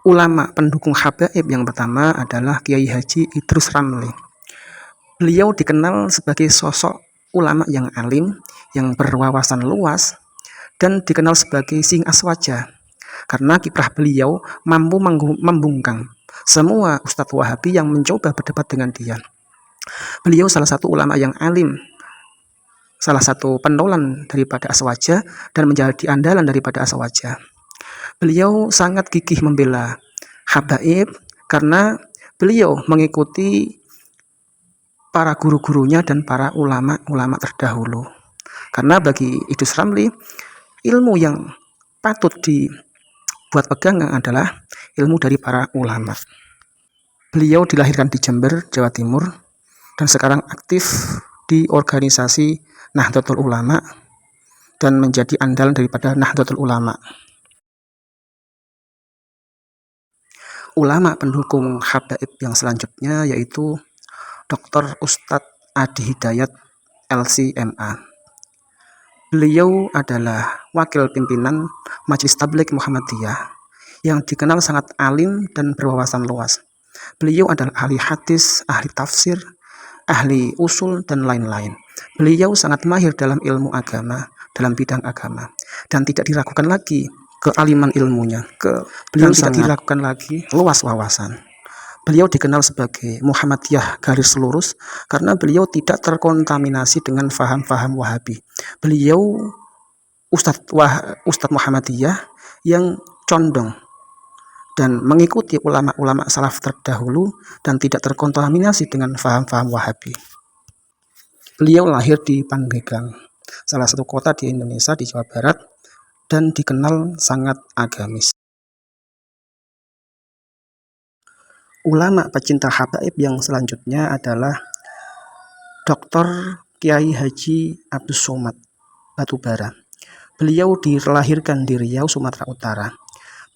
Ulama pendukung habaib yang pertama adalah Kiai Haji Idrus Ramli. Beliau dikenal sebagai sosok ulama yang alim, yang berwawasan luas, dan dikenal sebagai Sing Aswaja karena kiprah beliau mampu membungkam semua Ustadz Wahabi yang mencoba berdebat dengan dia. Beliau salah satu ulama yang alim, salah satu pentolan daripada Aswaja dan menjadi andalan daripada Aswaja. Beliau sangat gigih membela habaib karena beliau mengikuti para guru-gurunya dan para ulama-ulama terdahulu. Karena bagi Idrus Ramli, ilmu yang patut dibuat pegangan adalah ilmu dari para ulama. Beliau dilahirkan di Jember, Jawa Timur, dan sekarang aktif di organisasi Nahdlatul Ulama dan menjadi andalan daripada Nahdlatul Ulama. Ulama pendukung habaib yang selanjutnya yaitu Dr. Ustadz Adi Hidayat LC.MA. Beliau adalah wakil pimpinan Majelis Tabligh Muhammadiyah yang dikenal sangat alim dan berwawasan luas. Beliau adalah ahli hadis, ahli tafsir, ahli usul, dan lain-lain. Beliau sangat mahir dalam ilmu agama, dalam bidang agama, dan tidak diragukan lagi kealiman ilmunya. Beliau tidak diragukan lagi luas wawasan. Beliau dikenal sebagai Muhammadiyah garis lurus karena beliau tidak terkontaminasi dengan faham-faham Wahabi. Beliau Ustadz Muhammadiyah yang condong dan mengikuti ulama-ulama salaf terdahulu dan tidak terkontaminasi dengan faham-faham Wahabi. Beliau lahir di Pandeglang, salah satu kota di Indonesia di Jawa Barat, dan dikenal sangat agamis. Ulama pecinta habaib yang selanjutnya adalah Dr. Kiai Haji Abdus Somad Batubara. Beliau dilahirkan di Riau, Sumatera Utara.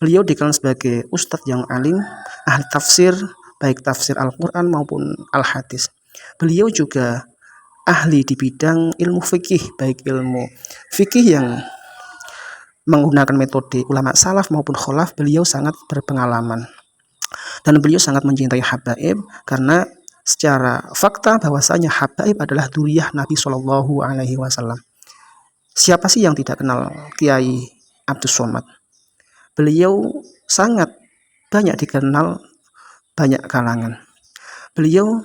Beliau dikenal sebagai ustadz yang alim, ahli tafsir, baik tafsir Al-Quran maupun Al-Hadis. Beliau juga ahli di bidang ilmu fikih, baik ilmu fikih yang menggunakan metode ulama salaf maupun kholaf. Beliau sangat berpengalaman dan beliau sangat mencintai habaib karena secara fakta bahwasanya habaib adalah dzurriyyah Nabi Shallallahu Alaihi Wasallam. Siapa sih yang tidak kenal Kiai Abdus Somad? Beliau sangat banyak dikenal banyak kalangan. Beliau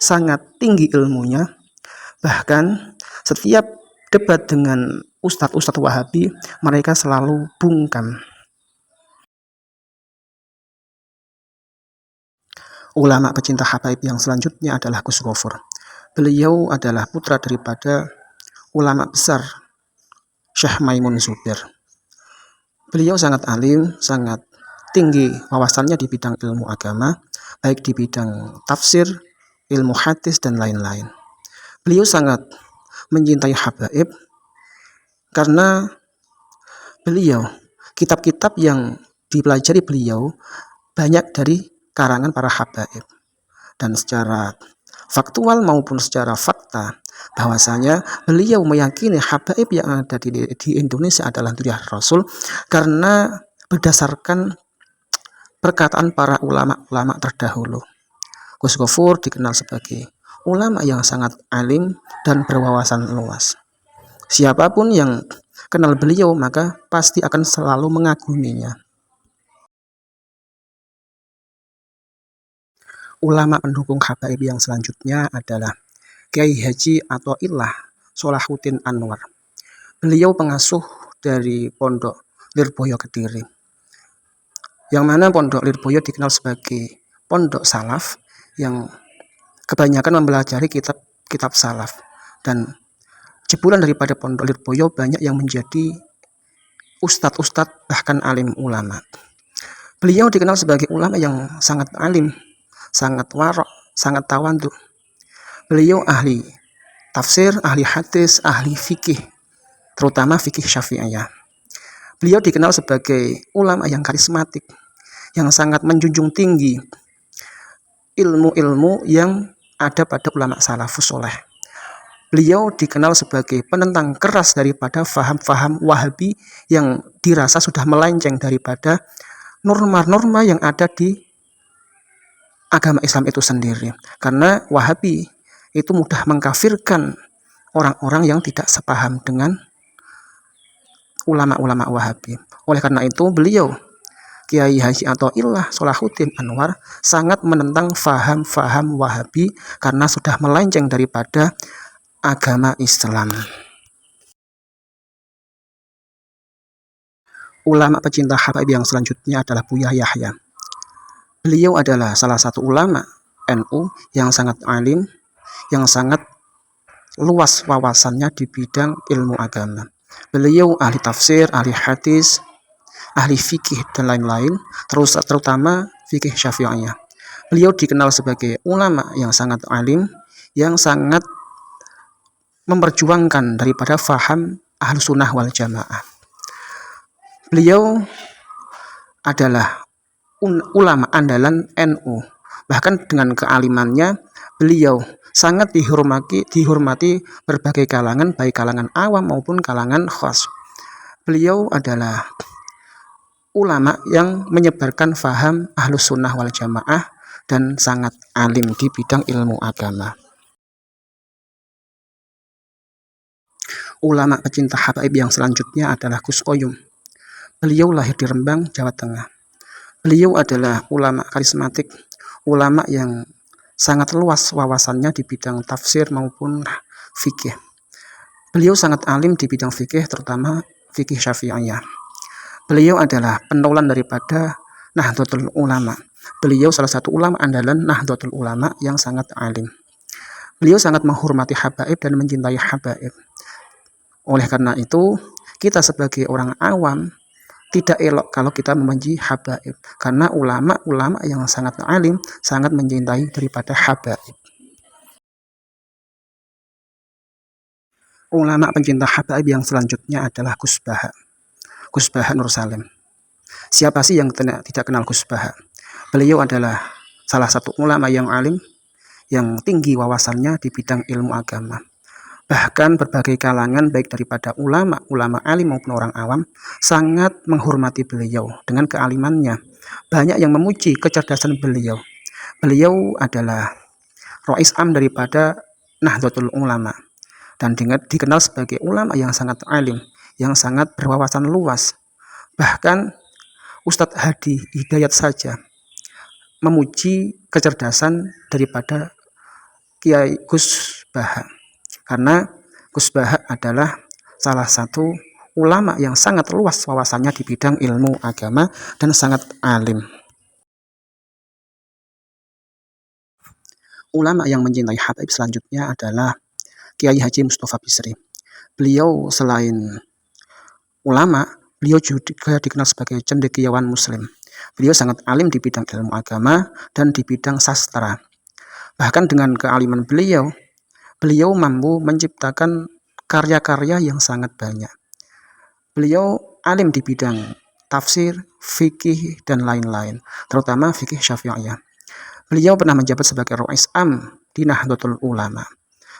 sangat tinggi ilmunya, bahkan setiap debat dengan ustadz-ustadz Wahabi, mereka selalu bungkam. Ulama pecinta habaib yang selanjutnya adalah Gus Ghafur. Beliau adalah putra daripada ulama besar Syekh Maimun Zubir. Beliau sangat alim, sangat tinggi wawasannya di bidang ilmu agama, baik di bidang tafsir, ilmu hadis, dan lain-lain. Beliau sangat mencintai habaib karena beliau, kitab-kitab yang dipelajari beliau banyak dari karangan para habaib. Dan secara faktual maupun secara fakta, bahwasanya beliau meyakini habaib yang ada di Indonesia adalah dzurriyyah Rasul karena berdasarkan perkataan para ulama-ulama terdahulu. Gus Ghafur dikenal sebagai ulama yang sangat alim dan berwawasan luas. Siapapun yang kenal beliau maka pasti akan selalu mengaguminya. Ulama pendukung habaib yang selanjutnya adalah Kiai Haji Athoillah Sholahuddin Anwar. Beliau pengasuh dari Pondok Lirboyo Kediri, yang mana Pondok Lirboyo dikenal sebagai pondok salaf yang kebanyakan mempelajari kitab salaf, dan jebolan daripada Pondok Lirboyo banyak yang menjadi ustadz-ustadz bahkan alim ulama. Beliau dikenal sebagai ulama yang sangat alim, sangat warok, sangat tawadhu. Beliau ahli tafsir, ahli hadis, ahli fikih, terutama fikih Syafi'iyah. Beliau dikenal sebagai ulama yang karismatik, yang sangat menjunjung tinggi ilmu-ilmu yang ada pada ulama salafus soleh. Beliau dikenal sebagai penentang keras daripada faham-faham Wahabi yang dirasa sudah melenceng daripada norma-norma yang ada di agama Islam itu sendiri. Karena Wahabi itu mudah mengkafirkan orang-orang yang tidak sepaham dengan ulama-ulama Wahabi. Oleh karena itu beliau Kiai Haji Athoillah Sholahuddin Anwar sangat menentang faham-faham Wahabi karena sudah melenceng daripada agama Islam. Ulama pecinta habaib yang selanjutnya adalah Buya Yahya. Beliau adalah salah satu ulama NU yang sangat alim, yang sangat luas wawasannya di bidang ilmu agama. Beliau ahli tafsir, ahli hadis, ahli fikih dan lain-lain, terutama fikih Syafi'iyah. Beliau dikenal sebagai ulama yang sangat alim, yang sangat memperjuangkan daripada faham Ahlus Sunnah wal Jamaah. Beliau adalah ulama andalan NU. Bahkan dengan kealimannya, beliau sangat dihormati berbagai kalangan, baik kalangan awam maupun kalangan khas. Beliau adalah ulama yang menyebarkan faham Ahlus Sunnah wal Jamaah dan sangat alim di bidang ilmu agama. Ulama pecinta habaib yang selanjutnya adalah Gus Oyum. Beliau lahir di Rembang, Jawa Tengah. Beliau adalah ulama karismatik, ulama yang sangat luas wawasannya di bidang tafsir maupun fikih. Beliau sangat alim di bidang fikih, terutama fikih Syafi'iyah. Beliau adalah penulan daripada Nahdlatul Ulama. Beliau salah satu ulama andalan Nahdlatul Ulama yang sangat alim. Beliau sangat menghormati habaib dan mencintai habaib. Oleh karena itu, kita sebagai orang awam tidak elok kalau kita membenci habaib, karena ulama-ulama yang sangat alim sangat mencintai daripada habaib. Ulama pencinta habaib yang selanjutnya adalah Gus Baha. Gus Baha Nur Salim. Siapa sih yang tidak kenal Gus Baha? Beliau adalah salah satu ulama yang alim, yang tinggi wawasannya di bidang ilmu agama. Bahkan berbagai kalangan baik daripada ulama alim maupun orang awam sangat menghormati beliau dengan kealimannya. Banyak yang memuji kecerdasan beliau. Beliau adalah Rois Am daripada Nahdlatul Ulama dan dikenal sebagai ulama yang sangat alim, yang sangat berwawasan luas. Bahkan Ustadz Hadi Hidayat saja memuji kecerdasan daripada Kiai Gus Baha. Karena Gus Baha adalah salah satu ulama yang sangat luas wawasannya di bidang ilmu agama dan sangat alim. Ulama yang mencintai habaib selanjutnya adalah Kiai Haji Mustafa Bisri. Beliau selain ulama, beliau juga dikenal sebagai cendekiawan muslim. Beliau sangat alim di bidang ilmu agama dan di bidang sastra. Bahkan dengan kealiman beliau mampu menciptakan karya-karya yang sangat banyak. Beliau alim di bidang tafsir, fikih, dan lain-lain, terutama fikih Syafi'iyah. Beliau pernah menjabat sebagai Rois Am di Nahdlatul Ulama.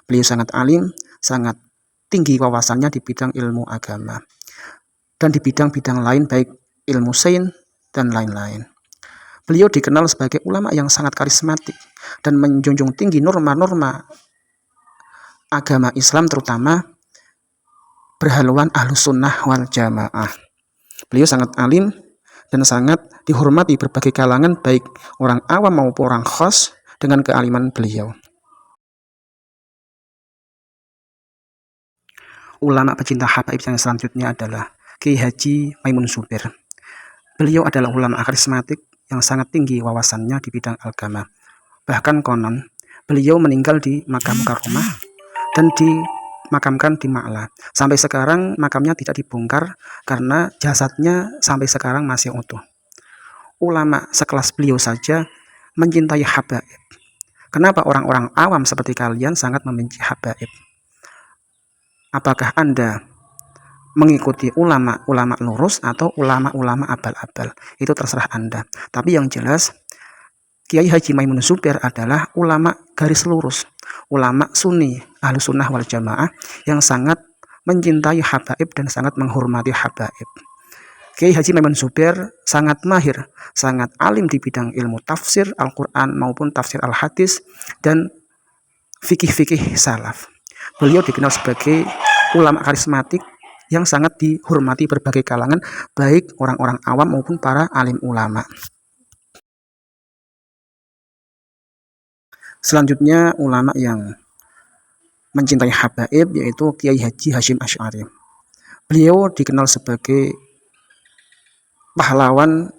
Beliau sangat alim, sangat tinggi wawasannya di bidang ilmu agama dan di bidang-bidang lain baik ilmu sains dan lain-lain. Beliau dikenal sebagai ulama yang sangat karismatik dan menjunjung tinggi norma-norma agama Islam, terutama berhaluan Ahlus Sunnah wal Jamaah. Beliau sangat alim dan sangat dihormati berbagai kalangan baik orang awam maupun orang khas dengan kealiman beliau. Ulama pecinta habaib yang selanjutnya adalah Kiai Haji Maimun Zubair. Beliau adalah ulama karismatik yang sangat tinggi wawasannya di bidang agama. Bahkan konon beliau meninggal di makam Karomah dan dimakamkan di Ma'la. Sampai sekarang makamnya tidak dibongkar karena jasadnya sampai sekarang masih utuh. Ulama sekelas beliau saja mencintai habaib. Kenapa orang-orang awam seperti kalian sangat membenci habaib? Apakah Anda mengikuti ulama-ulama lurus atau ulama-ulama abal-abal? Itu terserah Anda. Tapi yang jelas, Kiai Haji Maimun Zubair adalah ulama garis lurus, ulama Sunni, ahlu sunnah wal jamaah yang sangat mencintai habaib dan sangat menghormati habaib. Kiai Haji Maimun Zubair sangat mahir, sangat alim di bidang ilmu tafsir Al-Quran maupun tafsir Al-Hadis dan fikih-fikih salaf. Beliau dikenal sebagai ulama karismatik yang sangat dihormati berbagai kalangan, baik orang-orang awam maupun para alim ulama. Selanjutnya ulama yang mencintai habaib yaitu Kiai Haji Hasyim Asy'ari. Beliau dikenal sebagai pahlawan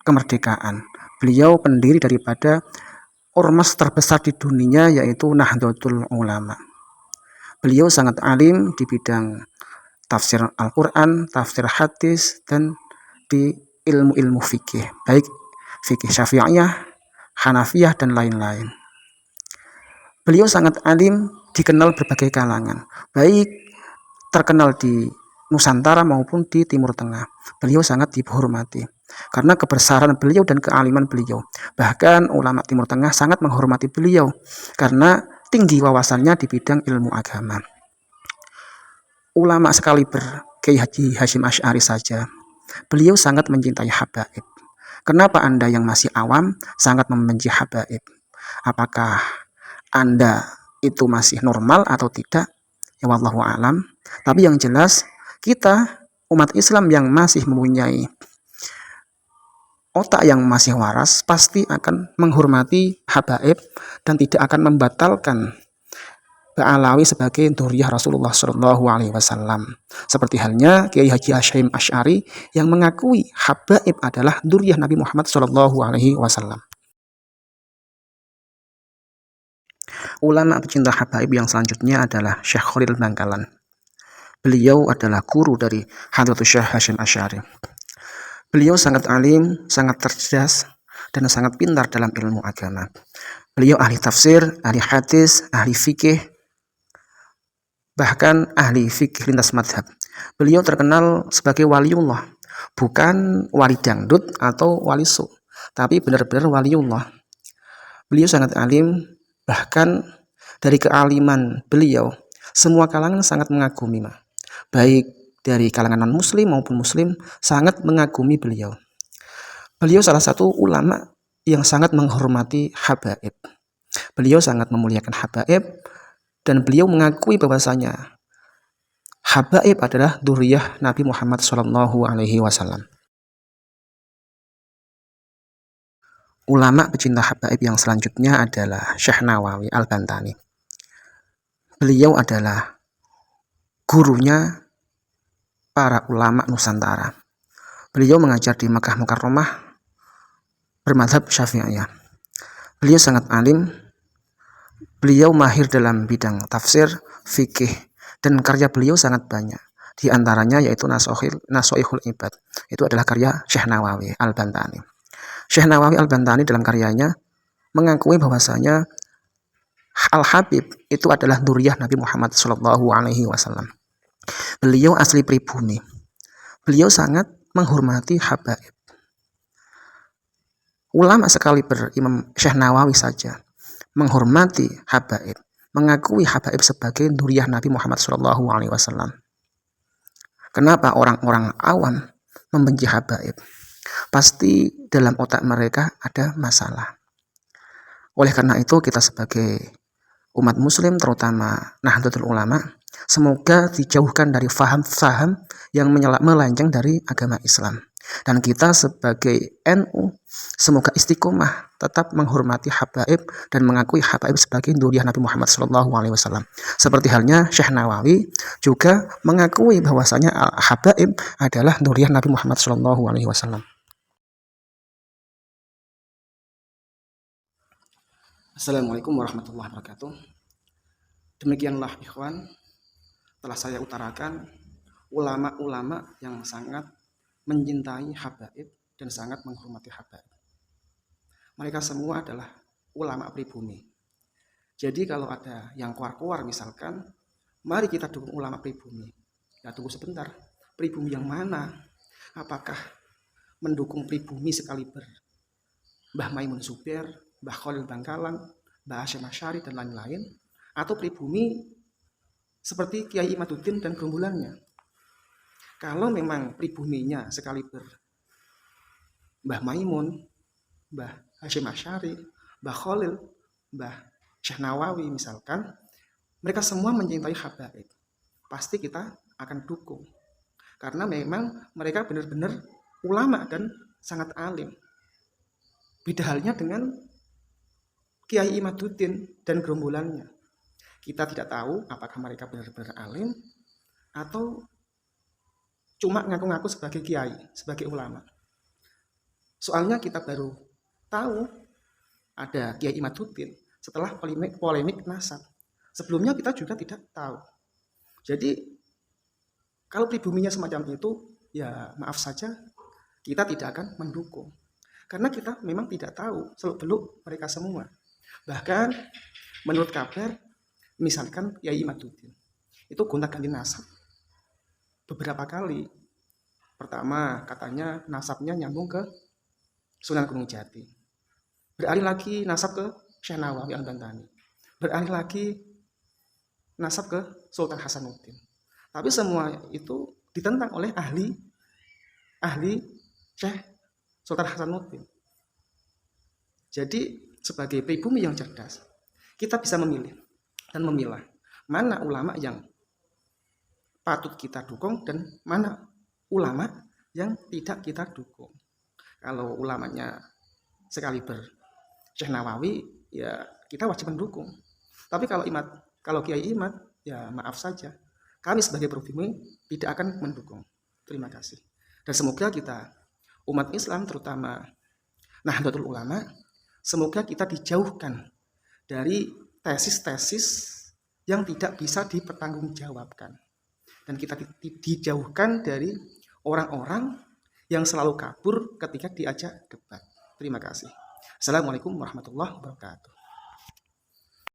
kemerdekaan. Beliau pendiri daripada ormas terbesar di dunia yaitu Nahdlatul Ulama. Beliau sangat alim di bidang tafsir Al-Quran, tafsir hadis, dan di ilmu-ilmu fikih, baik fikih Syafi'iyah, Hanafiyah, dan lain-lain. Beliau sangat alim, dikenal berbagai kalangan, baik terkenal di Nusantara maupun di Timur Tengah. Beliau sangat dihormati karena kebesaran beliau dan kealiman beliau. Bahkan ulama Timur Tengah sangat menghormati beliau karena tinggi wawasannya di bidang ilmu agama. Ulama sekaliber Kiai Haji Hasyim Asy'ari saja, beliau sangat mencintai habaib. Kenapa Anda yang masih awam sangat membenci habaib? Apakah Anda itu masih normal atau tidak? Ya wallahu alam. Tapi yang jelas kita umat Islam yang masih mempunyai otak yang masih waras pasti akan menghormati habaib dan tidak akan membatalkan Ba'alawi sebagai dzurriyyah Rasulullah Shallallahu Alaihi Wasallam. Seperti halnya Kiai Haji Hasyim Asy'ari yang mengakui habaib adalah dzurriyyah Nabi Muhammad Shallallahu Alaihi Wasallam. Ulama pecinta habaib yang selanjutnya adalah Syekh Khalil Bangkalan. Beliau adalah guru dari Hadratus Syekh Hasyim Asy'ari. Beliau sangat alim, sangat cerdas, dan sangat pintar dalam ilmu agama. Beliau ahli tafsir, ahli hadis, ahli fikih, bahkan ahli fikih lintas madhab. Beliau terkenal sebagai waliullah, bukan wali dangdut atau wali su, tapi benar-benar waliullah. Beliau sangat alim, bahkan dari kealiman beliau, semua kalangan sangat mengagumi, baik dari kalangan non-muslim maupun muslim sangat mengagumi beliau. Beliau salah satu ulama yang sangat menghormati habaib. Beliau sangat memuliakan habaib dan beliau mengakui bahwasanya habaib adalah dzurriyyah Nabi Muhammad Shallallahu Alaihi Wasallam. Ulama pecinta habaib yang selanjutnya adalah Syekh Nawawi Al-Bantani. Beliau adalah gurunya para ulama Nusantara. Beliau mengajar di Makkah Mukarramah bermadzhab Syafi'iyah. Beliau sangat alim. Beliau mahir dalam bidang tafsir, fikih, dan karya beliau sangat banyak. Di antaranya yaitu Nasoihul Ibad. Itu adalah karya Syekh Nawawi Al-Bantani. Syekh Nawawi Al-Bantani dalam karyanya mengakui bahwasanya Al-Habib itu adalah dzurriyyah Nabi Muhammad Shallallahu Alaihi Wasallam. Beliau asli pribumi. Beliau sangat menghormati habaib. Ulama sekaliber Imam Syekh Nawawi saja menghormati habaib, mengakui habaib sebagai dzurriyyah Nabi Muhammad Shallallahu Alaihi Wasallam. Kenapa orang-orang awam membenci habaib? Pasti dalam otak mereka ada masalah. Oleh karena itu kita sebagai umat muslim terutama Nahdlatul Ulama semoga dijauhkan dari faham-faham yang melenceng dari agama Islam. Dan kita sebagai NU semoga istiqomah tetap menghormati habaib dan mengakui habaib sebagai dzurriyyah Nabi Muhammad SAW. Seperti halnya Syekh Nawawi juga mengakui bahwasanya habaib adalah dzurriyyah Nabi Muhammad SAW. Assalamualaikum warahmatullahi wabarakatuh. Demikianlah ikhwan, telah saya utarakan ulama-ulama yang sangat mencintai habaib dan sangat menghormati habaib. Mereka semua adalah ulama pribumi. Jadi kalau ada yang keluar-keluar misalkan, mari kita dukung ulama pribumi. Ya tunggu sebentar, pribumi yang mana? Apakah mendukung pribumi sekaliber Mbah Maimun Zubair, Mbah Khalil Bangkalan, Mbah Hasyim Asy'ari dan lain-lain, atau pribumi seperti Kiai Imaduddin dan gerombolannya. Kalau memang pribuminya sekaliber Mbah Maimun, Mbah Hasyim Asy'ari, Mbah Khalil, Mbah Syekh Nawawi misalkan, mereka semua mencintai habaib, pasti kita akan dukung. Karena memang mereka benar-benar ulama dan sangat alim. Beda halnya dengan Kiai Imaduddin dan gerombolannya. Kita tidak tahu apakah mereka benar-benar alim atau cuma ngaku-ngaku sebagai kiai, sebagai ulama. Soalnya kita baru tahu ada Kiai Imaduddin setelah polemik nasab. Sebelumnya kita juga tidak tahu. Jadi kalau pribuminya semacam itu, ya maaf saja, kita tidak akan mendukung. Karena kita memang tidak tahu seluk-beluk mereka semua. Bahkan menurut kabar, misalkan Kiai Imaduddin, itu gonta-ganti nasab beberapa kali. Pertama, katanya nasabnya nyambung ke Sunan Gunung Jati. Beralih lagi nasab ke Syekh Nawawi Al-Bantani. Beralih lagi nasab ke Sultan Hasanuddin. Tapi semua itu ditentang oleh ahli Syekh Sultan Hasanuddin. Jadi sebagai pribumi yang cerdas, kita bisa memilih dan memilah mana ulama yang patut kita dukung dan mana ulama yang tidak kita dukung. Kalau ulamanya sekaliber Syekh Nawawi, ya kita wajib mendukung. Tapi kalau Kiai Imad, ya maaf saja, kami sebagai pribumi tidak akan mendukung. Terima kasih. Dan semoga kita umat Islam terutama Nahdlatul Ulama, semoga kita dijauhkan dari tesis-tesis yang tidak bisa dipertanggungjawabkan. Dan kita dijauhkan dari orang-orang yang selalu kabur ketika diajak debat. Terima kasih. Assalamualaikum warahmatullahi wabarakatuh.